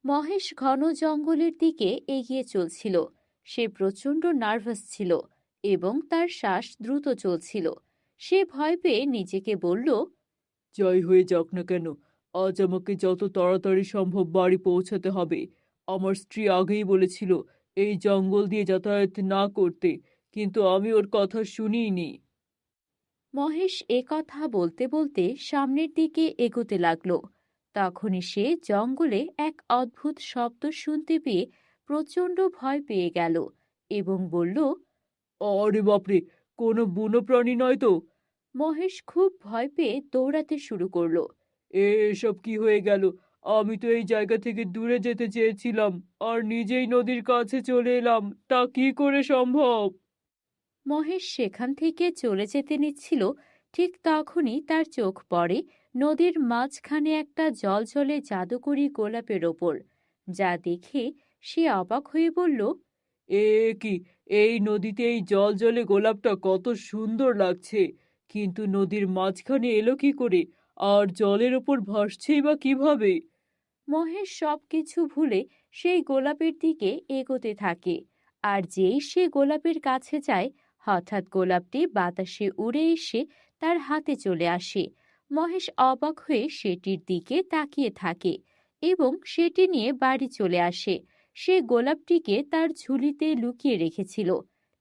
মহেশ ঘন জঙ্গলের দিকে এগিয়ে চলছিল। সে প্রচণ্ড নার্ভাস ছিল এবং তার শ্বাস দ্রুত চলছিল। সে ভয় পেয়ে নিজেকে বলল, যাই হয়ে যাক না কেন, আজ আমাকে যত তাড়াতাড়ি সম্ভব বাড়ি পৌঁছাতে হবে। আমার স্ত্রী আগেই বলেছিল এই জঙ্গল দিয়ে যাতায়াত না করতে, কিন্তু আমি ওর কথা শুনিনি। মহেশ এ কথা বলতে বলতে সামনের দিকে এগোতে লাগলো। তখনই সে জঙ্গলে এক অদ্ভুত শব্দ শুনতে পেয়ে প্রচণ্ড ভয় পেয়ে গেল এবং বলল, আরে বাপরে, কোনো বুনো প্রাণী নয় তো? মহেশ খুব ভয় পেয়ে দৌড়াতে শুরু করলো। এসব কি হয়ে গেল? আমি তো এই জায়গা থেকে দূরে যেতে চেয়েছিলাম, আর নিজেই নদীর কাছে চলে এলাম। তা কি করে সম্ভব? মহেশ সেখান থেকে চলে যেতে নিচ্ছিল, ঠিক তখনই তার চোখ পড়ে নদীর মাঝখানে একটা জলজলে জাদুকরি গোলাপের ওপর। যা দেখে সে অবাক হয়ে বলল, এ কি! এই নদীতে এই জলে গোলাপটা কত সুন্দর লাগছে, কিন্তু নদীর মাঝখানে এলো কি করে? আর জলের ওপর ভাসছেই বা কিভাবে? মহেশ সবকিছু ভুলে সেই গোলাপের দিকে এগোতে থাকে। আর যেই সে গোলাপের কাছে যায়, হঠাৎ গোলাপটি বাতাসে উড়ে এসে তার হাতে চলে আসে। মহেশ অবাক হয়ে সেটির দিকে তাকিয়ে থাকে এবং সেটি নিয়ে বাড়ি চলে আসে। সে গোলাপটিকে তার ঝুলিতে লুকিয়ে রেখেছিল।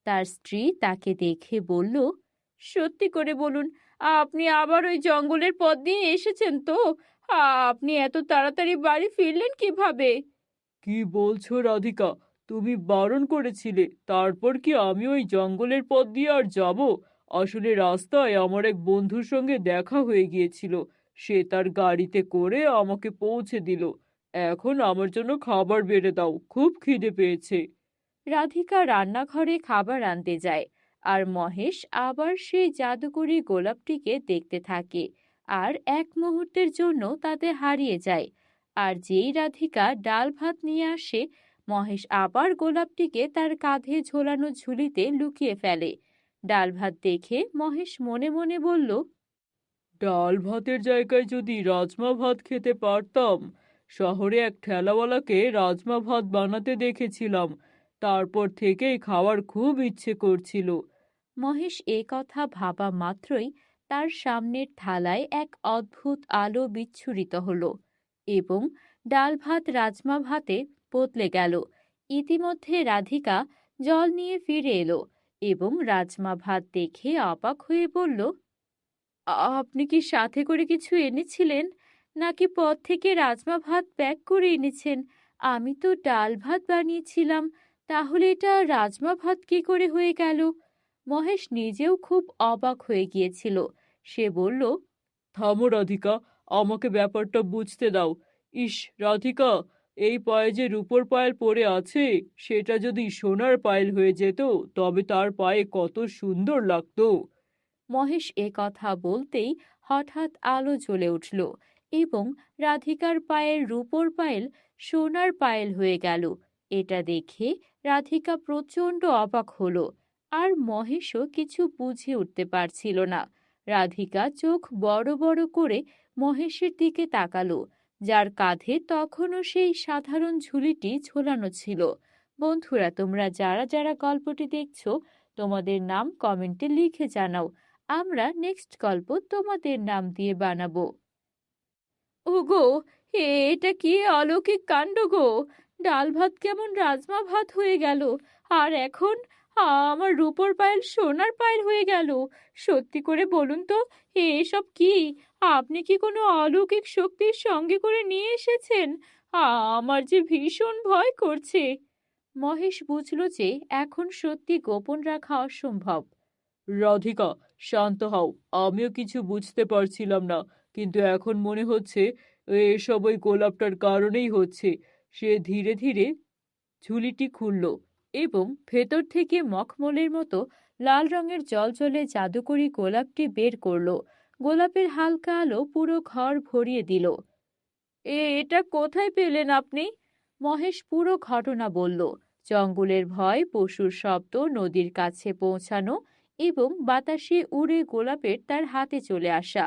তার স্ত্রী তাকে দেখে বলল, সত্যি করে বলুন, আপনি আবার ওই জঙ্গলের পথ দিয়ে এসেছেন তো? আপনি এত তাড়াতাড়ি বাড়ি ফিরলেন কিভাবে? কি বলছো রাধিকা? তুমি বারণ করেছিলে, তারপর কি আমি ওই জঙ্গলের পথ দিয়ে আর যাব? আসলে রাস্তায় আমার এক বন্ধুর সঙ্গে দেখা হয়ে গিয়েছিল। সে তার গাড়িতে করে আমাকে পৌঁছে দিল। এখন আমার জন্য খাবার বেড়ে দাও, খুব খিদে পেয়েছে। রাধিকা রান্নাঘরে খাবার আনতে যায়, আর মহেশ আবার সেই জাদুকরি গোলাপটিকে দেখতে থাকে আর এক মুহূর্তের জন্য তাতে হারিয়ে যায়। আর যেই রাধিকা ডাল ভাত নিয়ে আসে, মহেশ আবার গোলাপটিকে তার কাঁধে ঝোলানো ঝুলিতে লুকিয়ে ফেলে। ডাল ভাত দেখে মহেশ মনে মনে বলল, ডাল ভাতের জায়গায় যদি রাজমা ভাত খেতে পারতাম। শহরে এক ঠেলাওয়ালাকে রাজমা ভাত বানাতে দেখেছিলাম, তারপর থেকেই খাওয়ার খুব ইচ্ছে করছিল। মহেশ এ কথা ভাবা মাত্রই তার সামনের থালায় এক অদ্ভুত আলো বিচ্ছুরিত হলো এবং ডাল ভাত রাজমা ভাতে বদলে গেল। ইতিমধ্যে রাধিকা জল নিয়ে ফিরে এলো এবং রাজমা ভাত দেখে অবাক হয়ে বলল, আপনি কি সাথে করে কিছু এনেছিলেন, নাকি পথ থেকে রাজমা ভাত প্যাক করে এনেছেন? আমি তো ডাল ভাত বানিয়েছিলাম, তাহলে এটা রাজমা ভাত কি করে হয়ে গেল? মহেশ নিজেও খুব অবাক হয়ে গিয়েছিল। সে বলল, থামো রাধিকা, আমাকে ব্যাপারটা বুঝতে দাও। ইস রাধিকা, এই পায়ে যে রূপোর পায়েল পরে আছে, সেটা যদি সোনার পায়েল হয়ে যেত, তবে তার পায়ে কত সুন্দর লাগতো। মহেশ এ কথা বলতেই হঠাৎ আলো জ্বলে উঠল এবং রাধিকার পায়ের রূপোর পায়েল সোনার পায়েল হয়ে গেল। এটা দেখে রাধিকা প্রচণ্ড অবাক হলো, আর মহেশও কিছু বুঝে উঠতে পারছিল না। রাধিকা চোখ বড় বড় করে মহেশের দিকে তাকালো, যার কাঁধে তখনও সেই সাধারণ ঝুলিটি ঝোলানো ছিল। বন্ধুরা, তোমরা যারা যারা গল্পটি দেখছো, তোমাদের নাম কমেন্টে লিখে জানাও। আমরা নেক্সট গল্প তোমাদের নাম দিয়ে বানাবো। ওগো, এটা কি অলৌকিক কাণ্ড গো! ডাল ভাত কেমন রাজমা ভাত হয়ে গেল, আর এখন আমার রূপোর পায়েল সোনার পায়েল হয়ে গেল। সত্যি করে বলুন তো, এসব কি? আপনি কি কোনো অলৌকিক শক্তির সঙ্গে করে নিয়ে এসেছেন? আমার যে ভীষণ ভয় করছে। মহেশ বুঝল যে এখন সত্যি গোপন রাখা অসম্ভব। রাধিকা, শান্ত হও। আমিও কিছু বুঝতে পারছিলাম না, কিন্তু এখন মনে হচ্ছে এসব ওই গোলাপটার কারণেই হচ্ছে। সে ধীরে ধীরে ঝুলিটি খুলল এবং ভেতর থেকে মখমলের মতো লাল রঙের জলজলে জাদুকরি গোলাপটি বের করলো। গোলাপের হালকা আলো পুরো ঘর ভরিয়ে দিল। এটা কোথায় পেলেন আপনি? মহেশ পুরো ঘটনা বলল। জঙ্গলের ভয়, পশুর শব্দ, নদীর কাছে পৌঁছানো এবং বাতাসে উড়ে গোলাপের তার হাতে চলে আসা।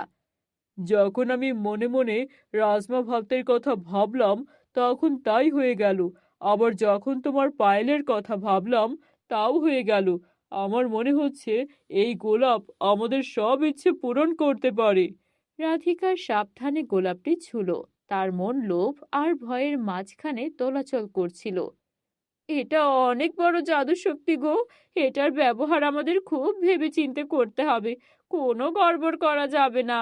যখন আমি মনে মনে রাজমা ভাতের কথা ভাবলাম, তখন তাই হয়ে গেল। আবার যখন তোমার পায়েলের কথা ভাবলাম, তাও হয়ে গেল। আমার মনে হচ্ছে এই গোলাপ আমাদের সব ইচ্ছে পূরণ করতে পারে। রাধিকার সাবধানে গোলাপটি ছুঁল। তার মন লোভ আর ভয়ের মাঝখানে দোলাচল করছিল। এটা অনেক বড় জাদু শক্তি গো। এটার ব্যবহার আমাদের খুব ভেবেচিন্তে করতে হবে। কোনো গড়বড় করা যাবে না।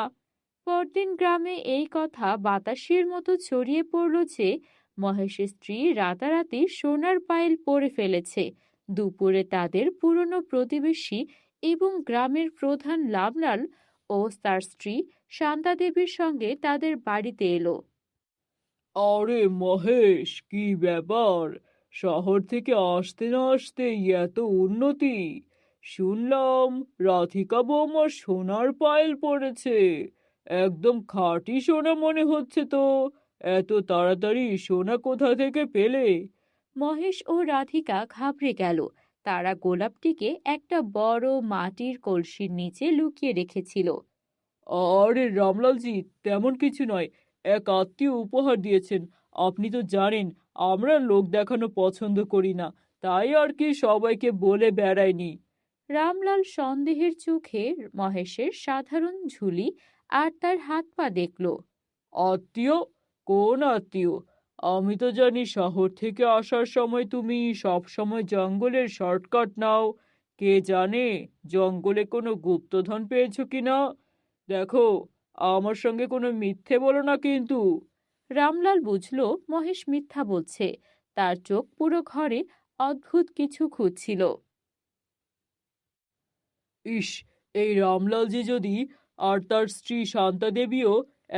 পরদিন গ্রামে এই কথা বাতাসের মতো ছড়িয়ে পড়ল যে মহেশের স্ত্রী রাতারাতি সোনার পায়েল পরে ফেলেছে। দুপুরে তাদের পুরনো প্রতিবেশী এবং গ্রামের প্রধান লাবলাল ও তার স্ত্রী শান্তা দেবীর সঙ্গে তাদের বাড়িতে এলো। আরে মহেশ, কি ব্যাপার? শহর থেকে আসতে না আসতেই এত উন্নতি! শুনলাম রাধিকা বৌমা সোনার পায়েল পড়েছে। একদম খাঁটি সোনা মনে হচ্ছে তো। এত তাড়াতাড়ি সোনা কোথা থেকে পেলে? মহেশ ও রাধিকা ঘাবড়ে গেল। তারা গোলাপটিকে একটা বড় মাটির কলসির নিচে লুকিয়ে রেখেছিল। আরে রামলালজি, তেমন কিছু নয়। এক আত্মীয় উপহার দিয়েছেন। আপনি তো জানেন আমরা লোক দেখানো পছন্দ করি না, তাই আর কি সবাইকে বলে বেড়াইনি। রামলাল সন্দেহের চোখে মহেশের সাধারণ ঝুলি আর তার হাত পা দেখল। আত্মীয়? কোন আত্মীয়? আমি তো জানি শহর থেকে আসার সময় তুমি সব সময় জঙ্গলের শর্টকাট নাও। কে জানে জঙ্গলে কোনো গুপ্তধন পেয়েছো কিনা। দেখো, আমার সঙ্গে কোনো মিথ্যে বলো না কিন্তু। রামলাল বুঝল মহেশ মিথ্যা বলছে। তার চোখ পুরো ঘরে অদ্ভুত কিছু খুঁজছিল। ইস, এই রামলালজি যদি আর তার স্ত্রী শান্তা দেবীও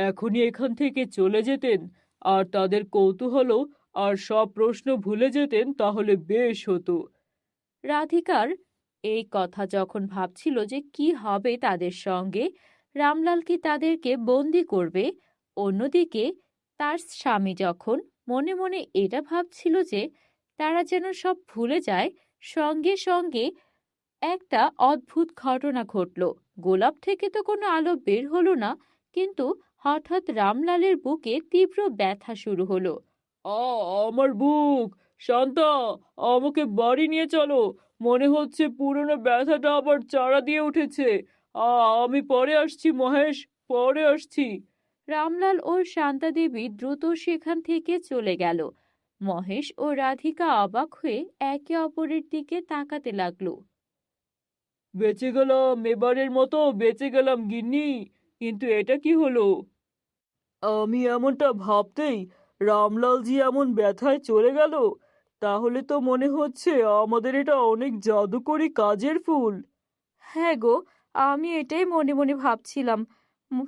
এখনই এখান থেকে চলে যেতেন আর তাদের কৌতূহলও আর সব প্রশ্ন ভুলে যেতেন, তাহলে বেশ হতো। রাধিকার এই কথা যখন ভাবছিল যে কি হবে তাদের সঙ্গে, রামলাল কি তাদেরকে বন্দি করবে, অন্যদিকে তার স্বামী যখন মনে মনে এটা ভাবছিল যে তারা যেন সব ভুলে যায়, সঙ্গে সঙ্গে একটা অদ্ভুত ঘটনা ঘটল। গোলাপ থেকে তো কোনো আলো বের হলো না, কিন্তু হঠাৎ রামলালের বুকে তীব্র ব্যথা শুরু হলো। আ আমার বুক! শান্তা, আমাকে বাড়ি নিয়ে চলো। মনে হচ্ছে পুরনো ব্যথাটা আবার চাড়া দিয়ে উঠেছে। আ আমি পরে আসছি মহেশ, পরে আসছি। রামলাল ও শান্তা দেবী দ্রুত সেখান থেকে চলে গেল। মহেশ ও রাধিকা অবাক হয়ে একে অপরের দিকে তাকাতে লাগলো। বেঁচে গেলাম, এবারের মতো বেঁচে গেলাম গিন্নি। কিন্তু এটা কি হলো? আমি এমনটা ভাবতেই রামলালজি এমন ব্যথায় চলে গেল। তাহলে তো মনে হচ্ছে আমাদের এটা অনেক জাদুকরি কাজের ফুল। হ্যাঁ গো, আমি এটাই মনে মনে ভাবছিলাম।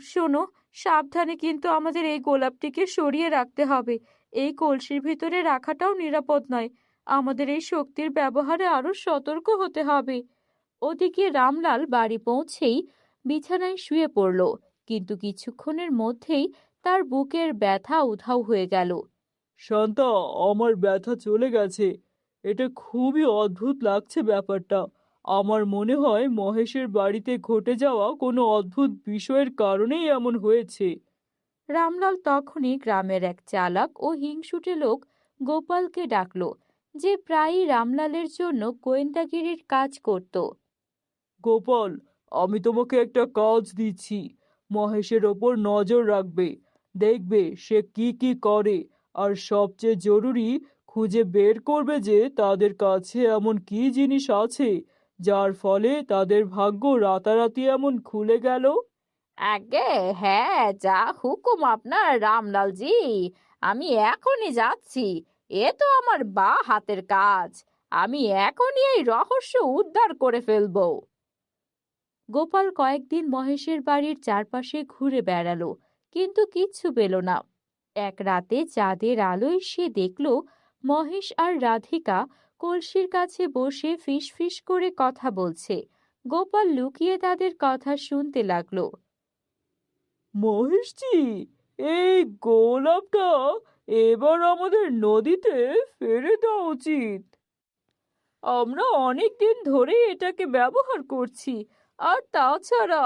শোনো, সাবধানে কিন্তু আমাদের এই গোলাপটিকে সরিয়ে রাখতে হবে। এই কলসির ভিতরে রাখাটাও নিরাপদ নয়। আমাদের এই শক্তির ব্যবহারে আরো সতর্ক হতে হবে। ওদিকে রামলাল বাড়ি পৌঁছেই বিছানায় শুয়ে পড়ল, কিন্তু কিছুক্ষণের মধ্যেই তার বুকের ব্যথা উধাও হয়ে গেল। শান্তা, আমার ব্যথা চলে গেছে। এটা খুবই অদ্ভুত লাগছে ব্যাপারটা। আমার মনে হয় মহেশের বাড়িতে ঘটে যাওয়া কোনো অদ্ভুত বিষয়ের কারণেই এমন হয়েছে। রামলাল তখনই গ্রামের এক চালাক ও হিংসুটে লোক গোপালকে ডাকল, যে প্রায়ই রামলালের জন্য গোয়েন্দাগিরির কাজ করত। গোপাল, আমি তোমাকে একটা কাজ দিচ্ছি। মহেশের ওপর নজর রাখবে, দেখবে সে কি কি করে, আর সবচেয়ে জরুরি, খুঁজে বের করবে যে তাদের কাছে এমন কি জিনিস আছে যার ফলে তাদের ভাগ্য রাতারাতি এমন খুলে গেল। আগে হ্যাঁ, যা হুকুম আপনার রামলালজি। আমি এখনই যাচ্ছি। এ তো আমার বা হাতের কাজ। আমি এখনই এই রহস্য উদ্ধার করে ফেলবো। গোপাল কয়েকদিন মহেশের বাড়ির চারপাশে ঘুরে বেড়ালো, কিন্তু কিচ্ছু পেল না। এক রাতে চাঁদের আলোয় সে দেখল মহেশ আর রাধিকা কলসির কাছে বসে ফিস ফিস করে কথা বলছে। গোপাল লুকিয়ে তাদের কথা শুনতে লাগলো। মহেশজি, এই গোলাপটা এবার আমাদের নদীতে ফেলে দেওয়া উচিত। আমরা অনেক দিন ধরেই এটাকে ব্যবহার করছি, আর তাছাড়া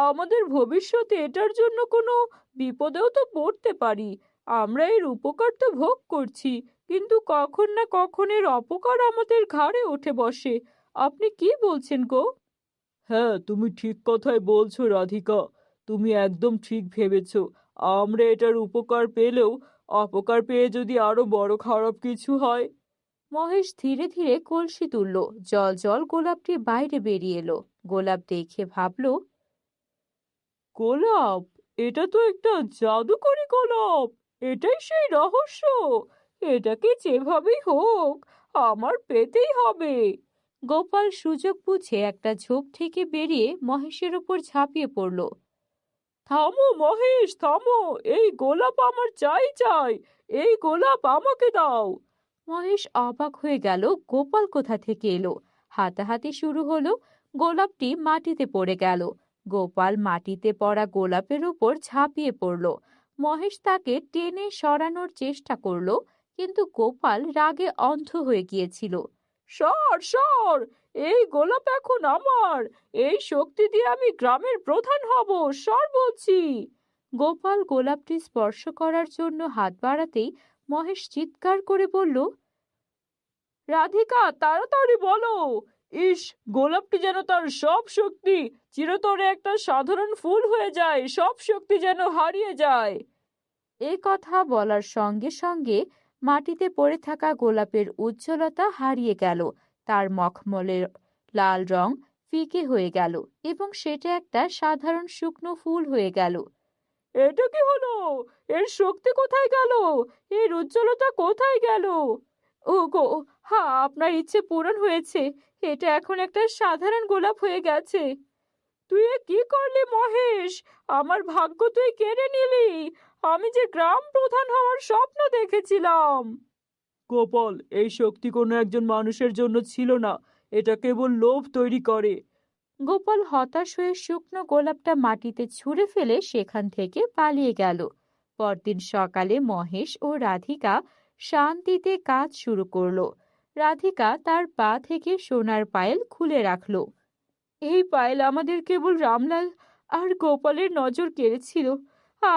আমাদের ভবিষ্যতে এটার জন্য কোনো বিপদেও তো পড়তে পারি। আমরা এর উপকার তো ভোগ করছি, কিন্তু কখন না কখন এর অপকার আমাদের ঘাড়ে উঠে বসে। আপনি কি বলছেন গো? হ্যাঁ, তুমি ঠিক কথাই বলছো রাধিকা। তুমি একদম ঠিক ভেবেছো। আমরা এটার উপকার পেলেও অপকার পেয়ে যদি আরো বড় খারাপ কিছু হয়। মহেশ ধীরে ধীরে কলসি তুলল। জল জল গোলাপটি বাইরে বেরিয়ে এলো। গোলাপ দেখে ভাবল, গোলাপ, এটা তো একটা জাদুকরি গোলাপ। এটাই সেই রহস্য। এটাকে যেভাবেই হোক আমার পেতেই হবে। গোপাল সুযোগ বুঝে একটা ঝোপ থেকে বেরিয়ে মহেশের উপর ঝাঁপিয়ে পড়ল। থামো মহেশ, থামো। এই গোলাপ আমার চাই চাই। এই গোলাপ আমাকে দাও। মহেশ অবাক হয়ে গেল, গোপাল কোথা থেকে এলো। হাতাহাতি শুরু হলো। গোলাপটি মাটিতে পড়ে গেল। গোপাল মাটিতে পড়া গোলাপের উপর ঝাঁপিয়ে পড়ল। মহেশ তাকে টেনে সরানোর চেষ্টা করলো, কিন্তু গোপাল রাগে অন্ধ হয়ে গিয়েছিল। সর সর, এই গোলাপ এখন আমার। এই শক্তি দিয়ে আমি গ্রামের প্রধান হব। সর বলছি। গোপাল গোলাপটি স্পর্শ করার জন্য হাত বাড়াতেই মহেশ চিৎকার করে বলল, রাধিকা, তাড়াতাড়ি বলো। ইস, গোলাপটি যেন তার সব শক্তি চিরতরে একটা সাধারণ ফুল হয়ে যায়, সব শক্তি যেন হারিয়ে যায়। এ কথা বলার সঙ্গে সঙ্গে মাটিতে পড়ে থাকা গোলাপের উজ্জ্বলতা হারিয়ে গেল। তার মখমলের লাল রং ফিকে হয়ে গেল এবং সেটা একটা সাধারণ শুকনো ফুল হয়ে গেল। এটা কি হলো? এর শক্তি কোথায় গেল? এর উজ্জ্বলতা কোথায় গেল? ও গো, হ্যাঁ, আপনার ইচ্ছে পূরণ হয়েছে। এটা এখন একটা সাধারণ গোলাপ হয়ে গেছে। তুই এ কি করলি মহেশ? আমার ভাগ্য তুই কেড়ে নিলি। আমি যে গ্রাম প্রধান হওয়ার স্বপ্ন দেখেছিলাম। গোপাল, এই শক্তি কোনো একজন মানুষের জন্য ছিল না। এটা কেবল লোভ তৈরি করে। গোপাল হতাশ হয়ে শুকনো গোলাপটা মাটিতে ছুঁড়ে ফেলে সেখান থেকে পালিয়ে গেল। পরদিন সকালে মহেশ ও রাধিকা শান্তিতে কাজ শুরু করলো। রাধিকা তার পা থেকে সোনার পায়েল খুলে রাখলো। এই পায়েল আমাদের কেবল রামলাল আর গোপালের নজর কেড়েছিল।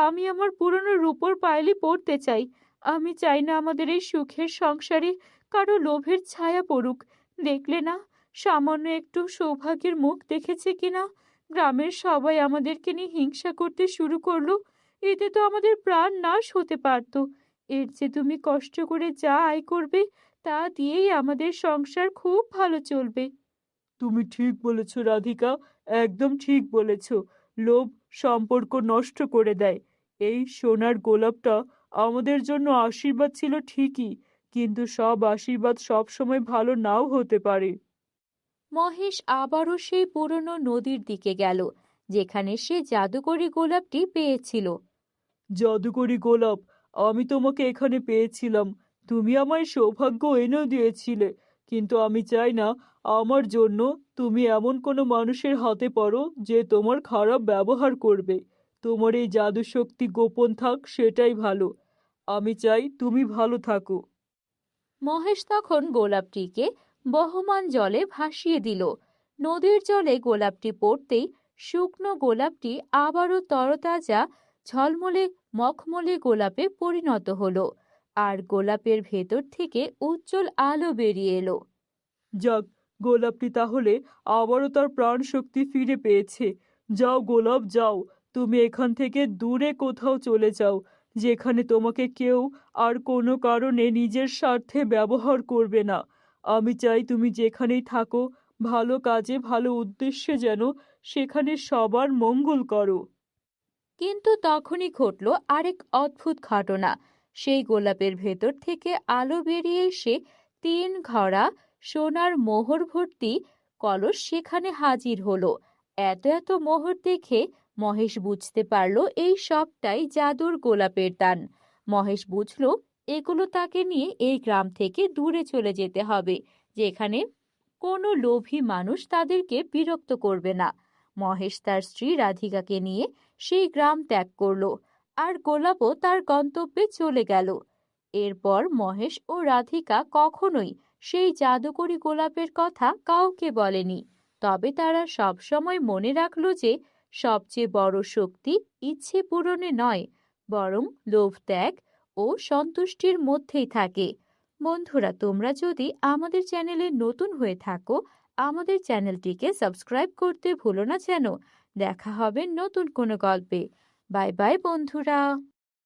আমি আমার পুরনো রূপোর পায়েলই পরতে চাই। আমি চাই না আমাদের এই সুখের সংসারে কারো লোভের ছায়া পড়ুক। দেখলে না, সামান্য একটু সৌভাগ্যের মুখ দেখেছে কিনা গ্রামের সবাই আমাদেরকে নিয়ে হিংসা করতে শুরু করলো। এতে তো আমাদের প্রাণ নাশ হতে পারতো। এর যে তুমি কষ্ট করে যা আয় করবে তা দিয়েই আমাদের সংসার খুব ভালো চলবে। তুমি ঠিক বলেছ রাধিকা, একদম ঠিক বলেছ। লোভ সম্পর্ক নষ্ট করে দেয়। এই সোনার গোলাপটা আমাদের জন্য আশীর্বাদ ছিল ঠিকই, কিন্তু সব আশীর্বাদ সব সময় ভালো নাও হতে পারে। মহেশ আবারও সেই পুরনো নদীর দিকে গেল, যেখানে সে জাদুকরি গোলাপটি পেয়েছিল। জাদুকরি গোলাপ, আমি তোমাকে এখানে পেয়েছিলাম। তুমি আমায় সৌভাগ্য এনেও দিয়েছিলে, কিন্তু আমি চাই না আমার জন্য তুমি এমন কোনো মানুষের হাতে পড়ো যে তোমার খারাপ ব্যবহার করবে। তোমার এই জাদু শক্তি গোপন থাক, সেটাই ভালো। আমি চাই তুমি ভালো থাকো। মহেশ তখন গোলাপটিকে বহমান জলে ভাসিয়ে দিল। নদীর জলে গোলাপটি পড়তেই শুকনো গোলাপটি আবারও তরতাজা ঝলমলে মখমলে গোলাপে পরিণত হলো, আর গোলাপের ভেতর থেকে উজ্জ্বল আলো বেরিয়ে এলো। যাক, গোলাপটি তাহলে আবারও তার প্রাণ শক্তি ফিরে পেয়েছে। যাও গোলাপ, যাও। তুমি এখান থেকে দূরে কোথাও চলে যাও, যেখানে তোমাকে কেউ আর কোনো কারণে নিজের স্বার্থে ব্যবহার করবে না। আমি চাই তুমি যেখানেই থাকো, ভালো কাজে ভালো উদ্দেশ্যে যেন সেখানে সবার মঙ্গল করো। কিন্তু তখনই ঘটল আরেক অদ্ভুত ঘটনা। সেই গোলাপের ভেতর থেকে আলো বেরিয়ে এসে 3 ঘড়া সোনার মোহর ভর্তি কলস সেখানে হাজির হলো। এত এত মোহর দেখে মহেশ বুঝতে পারল এই সবটাই জাদুর গোলাপের দান। মহেশ বুঝল এগুলো তাকে নিয়ে এই গ্রাম থেকে দূরে চলে যেতে হবে, যেখানে কোনো লোভী মানুষ তাদেরকে বিরক্ত করবে না। মহেশ তার স্ত্রী রাধিকাকে নিয়ে সেই গ্রাম ত্যাগ করলো, আর গোলাপও তার গন্তব্যে চলে গেল। এরপর মহেশ ও রাধিকা কখনোই সেই জাদুকরি গোলাপের কথা কাউকে বলেনি। তবে তারা সবসময় মনে রাখলো যে সবচেয়ে বড় শক্তি ইচ্ছে পূরণে নয়, বরং লোভ ত্যাগ ও সন্তুষ্টির মধ্যেই থাকে। বন্ধুরা, তোমরা যদি আমাদের চ্যানেলে নতুন হয়ে থাকো, আমাদের চ্যানেলটিকে সাবস্ক্রাইব করতে ভুলো না যেন। দেখা হবে নতুন কোনো গল্পে। বাই বাই বন্ধুরা।